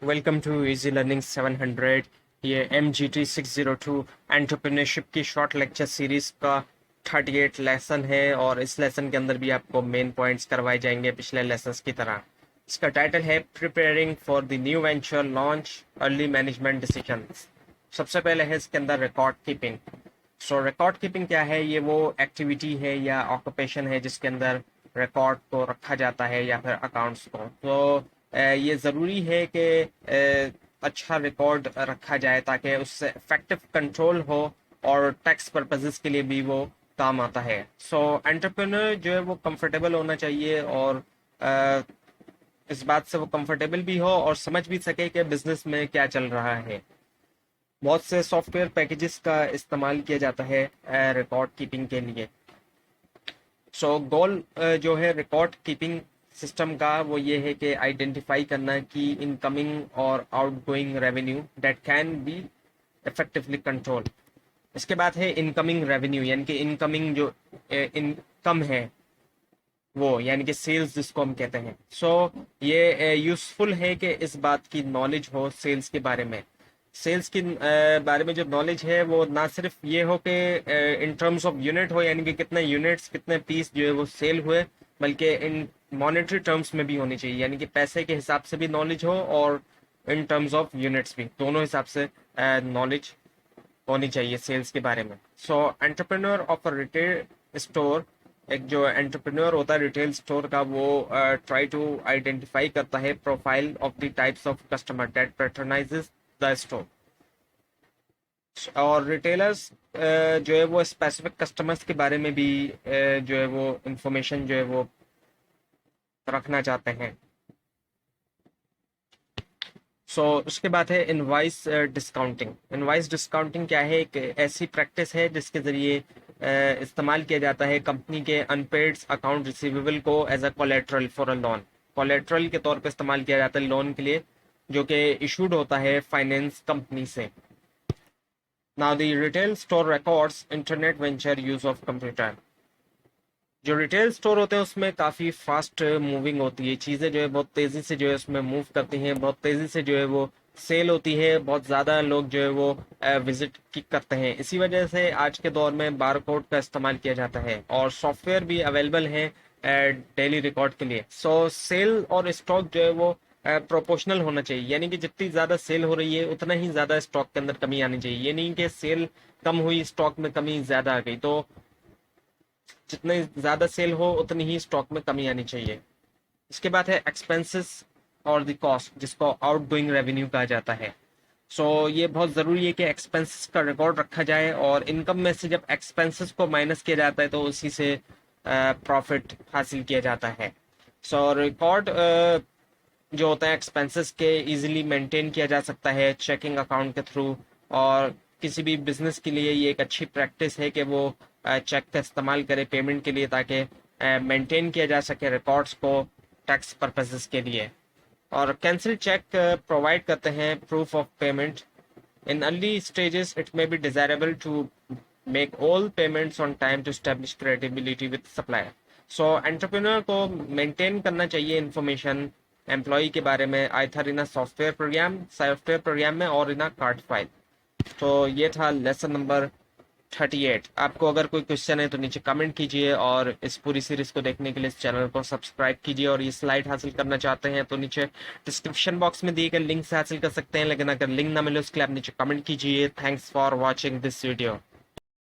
Welcome to easy learning 700। ये MGT602 entrepreneurship की short lecture series का 38 लेसन है और इस लेसन के अंदर भी आपको मेन पॉइंट्स करवाए जाएंगे पिछले लेसन्स की तरह। इसका टाइटल है preparing for the new venture launch early management decisions. सबसे पहले है इसके अंदर रिकॉर्ड कीपिंग। सो रिकॉर्ड कीपिंग क्या है? ये वो एक्टिविटी है या ऑक्यूपेशन है जिसके अंदर रिकॉर्ड को रखा जाता है या फिर अकाउंट्स को। तो ये ज़रूरी है कि अच्छा रिकॉर्ड रखा जाए ताकि उससे इफेक्टिव कंट्रोल हो और टैक्स पर्पसेस के लिए भी वो काम आता है। सो एंटरप्रेन्योर जो है वो कंफर्टेबल होना चाहिए और अ, इस बात से वो कंफर्टेबल भी हो और समझ भी सके कि बिजनेस में क्या चल रहा है। बहुत से सॉफ्टवेयर पैकेजेस का इस्तेमाल किया जाता है रिकॉर्ड कीपिंग के लिए। सो गोल जो है रिकॉर्ड कीपिंग सिस्टम का वो ये है कि आइडेंटिफाई करना कि इनकमिंग और outgoing revenue that can be effectively control. इसके बाद है इनकमिंग रेवेन्यू, यानी कि इनकमिंग जो इनकम है वो, यानी कि सेल्स जिसको हम कहते हैं। सो ये यूजफुल है कि इस बात की नॉलेज हो सेल्स के बारे में। सेल्स की बारे में जो नॉलेज है वो ना सिर्फ ये हो कि इन टर्म्स ऑफ यूनिट हो, यानी कि कितने यूनिट्स कितने पीस जो है वो सेल हुए, बल्कि इन मॉनेटरी टर्म्स में भी होनी चाहिए, यानी कि पैसे के हिसाब से भी नॉलेज हो और इन टर्म्स ऑफ यूनिट्स भी, दोनों हिसाब से नॉलेज होनी चाहिए सेल्स के बारे में। So entrepreneur of a retail store, एक जो एंटरप्रेन्योर होता है रिटेल स्टोर का, वो ट्राई टू आइडेंटिफाई करता है profile of the types of customer that patronizes the store. और रिटेलर्स जो है वो स्पेसिफिक कस्टमर्स के बारे में भी जो है वो इंफॉर्मेशन जो है वो रखना चाहते हैं। उसके बाद है इनवाइस डिस्काउंटिंग। इनवाइस डिस्काउंटिंग क्या है? एक ऐसी प्रैक्टिस है जिसके जरिए इस्तेमाल किया जाता है कंपनी के अनपेड अकाउंट रिसीवेबल को as a collateral for a loan. Collateral के तौर पे इस्तेमाल किया जाता है लोन के लिए जो कि इशूड होता है फाइनेंस कंपनी से। Now the retail store records internet venture use of computer. जो रिटेल स्टोर होते हैं उसमें काफ़ी फास्ट मूविंग होती है, चीज़ें जो है बहुत तेज़ी से जो है उसमें मूव करती हैं, बहुत तेज़ी से जो है वो सेल होती है, बहुत ज़्यादा लोग जो है वो विजिट करते हैं। इसी वजह से आज के दौर में बार कोड का इस्तेमाल किया जाता है और सॉफ्टवेयर भी अवेलेबल है डेली रिकॉर्ड के लिए। सेल और स्टॉक जो है वो प्रोपोर्शनल होना चाहिए, यानी कि जितनी ज़्यादा सेल हो रही है उतना ही ज़्यादा स्टॉक के अंदर कमी आनी चाहिए। ये नहीं कि सेल कम हुई स्टॉक में कमी ज़्यादा आ गई, तो जितनी ज्यादा सेल हो उतनी ही स्टॉक में कमी आनी चाहिए। इसके बाद है एक्सपेंसेस और द कॉस्ट, जिसको आउटगोइंग रेवेन्यू कहा जाता है। ये बहुत जरूरी है कि एक्सपेंसेस का रिकॉर्ड रखा जाए और इनकम में से जब एक्सपेंसेस को माइनस किया जाता है तो उसी से प्रॉफिट हासिल किया जाता है। रिकॉर्ड जो होता है एक्सपेंसेस के इजीली मेंटेन किया जा सकता है चेकिंग अकाउंट के थ्रू। और किसी भी बिजनेस के लिए ये एक अच्छी प्रैक्टिस है कि वो चेक का इस्तेमाल करे पेमेंट के लिए, ताकि मेंटेन किया जा सके रिकॉर्ड्स को टैक्स पर्पसेस के लिए। और कैंसिल चेक प्रोवाइड करते हैं proof of payment. In early stages it may be desirable to make all payments on time to establish credibility with supplier. Entrepreneur को मेंटेन करना चाहिए इंफॉर्मेशन एम्प्लॉय के बारे में, आइथर इन सॉफ्टवेयर प्रोग्राम में और इन कार्ड फाइल। तो ये था लेसन नंबर 38। आपको अगर कोई क्वेश्चन है तो नीचे कमेंट कीजिए और इस पूरी सीरीज को देखने के लिए इस चैनल को सब्सक्राइब कीजिए। और ये स्लाइड हासिल करना चाहते हैं तो नीचे डिस्क्रिप्शन बॉक्स में दिए गए लिंक से हासिल कर सकते हैं, लेकिन अगर लिंक ना मिले उसके लिए आप नीचे कमेंट कीजिए। Thanks for watching this video.